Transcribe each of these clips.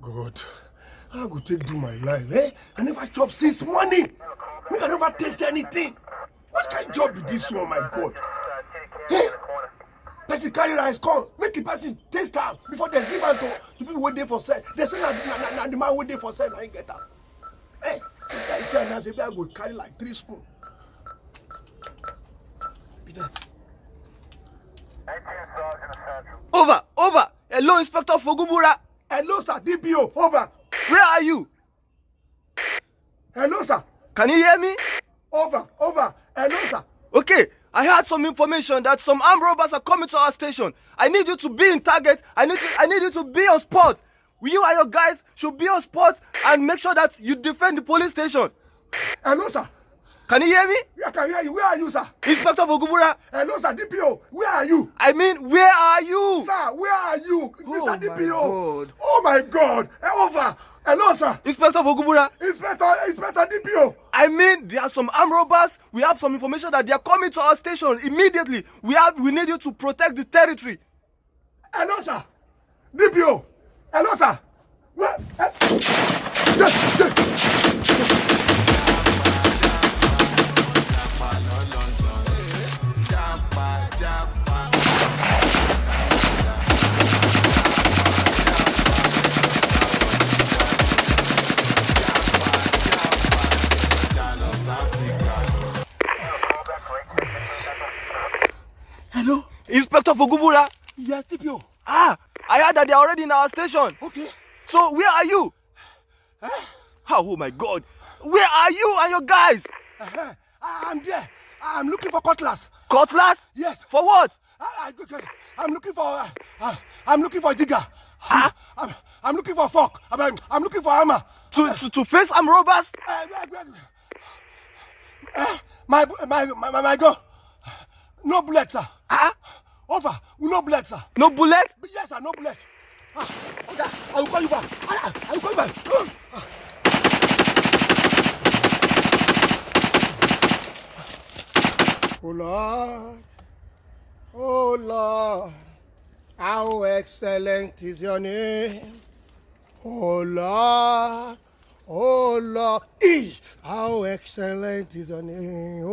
God, how go take do my life, eh? I never chop since morning. I never taste anything. What kind of job be this one, my God? Eh? Person carry rice come, make the person taste am before they give am to people waiting for sale. They say na the man waiting for sale, na him get am. Eh? He say na say I go carry like 3 spoons. Be that. Over. Hello, Inspector Fogubura. Hello, sir. DPO. Over. Where are you? Hello, sir. Can you hear me? Over. Hello, sir. Okay, I had some information that some armed robbers are coming to our station. I need you to be in target. I need you to be on spot. You and your guys should be on spot and make sure that you defend the police station. Hello, sir. Can you hear me? I can hear you. Where are you, sir? Inspector Fogubura. Hello, sir. DPO. Where are you? I mean, where are you? Sir, where are you? Mr. DPO. God. Oh, my God. Over. Hello, sir. Inspector Fogubura. Inspector DPO. I mean, there are some armed robbers. We have some information that they are coming to our station immediately. We need you to protect the territory. Hello, sir. DPO. Hello, sir. Where? Hello? Inspector Fogubura. Yes, DPO. I heard that they are already in our station. Okay. So where are you? Oh my God. Where are you and your guys? I'm there. I'm looking for cutlass. Cutlass? Yes. For what? I'm looking for digger. I'm looking for fork. I'm looking for hammer. To face armed robbers? My God. No bullet, sir. Over. No bullet, sir. No bullet? Yes, sir. No bullet. Okay. I will call you back. I will call you back. Oh Lord, how excellent is your name. Oh Lord, how excellent is your name.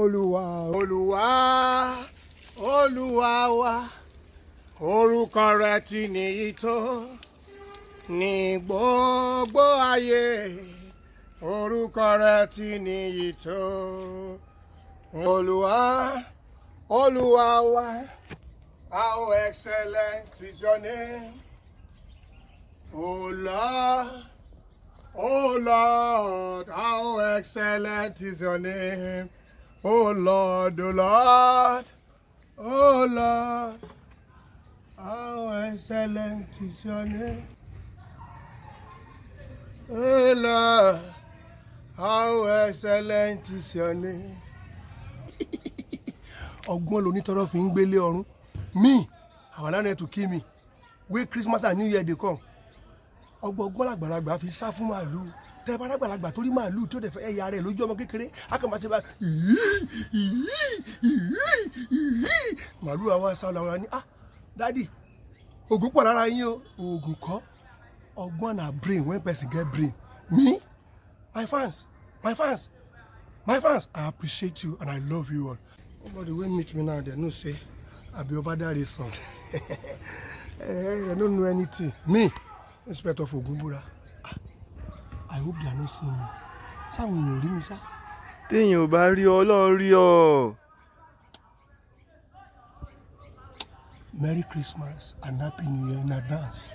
Olúwa wa, orúkọ rẹ̀ ti níyì tó ní gbogbo ayé. Orúkọ rẹ̀ ti níyì tó. Olúwa wa, how excellent is your name. Oh Lord, how excellent is your name. Oh Lord, how excellent is your name. Oh Lord, how excellent is your name. Ọgbọ́n lonítọrọ fi ń gbélé ọ̀run. Me, I want them to kill me. When Christmas and New Year dey come. Ọgbọ́n làgbàlagbà fi sá fún màálù. Tẹ́ bá lágbàlagbà torí màálù tí ó dẹ̀ fẹ́ ẹ̀yà rẹ̀ lójú ọmọ kékeré. A kàn máa ṣe bá màálù àwọn aṣáájú àwọn ni daddy oògùn pọ̀ lára yín o. Oògùn kọ́. Ọgbọ́n na brain when person get brain. Me, my fans, I appreciate you and I love you all. Nobody wey meet me now, they know say I be Obadare son. They don't know anything. Me, Inspector Fogubura. I hope they are not seeing me. Sáwọn èèyàn rí mi sá. Téèyàn ò bá rí ọ, Ọlọ́run rí ọ. Merry Christmas and Happy New Year in advance.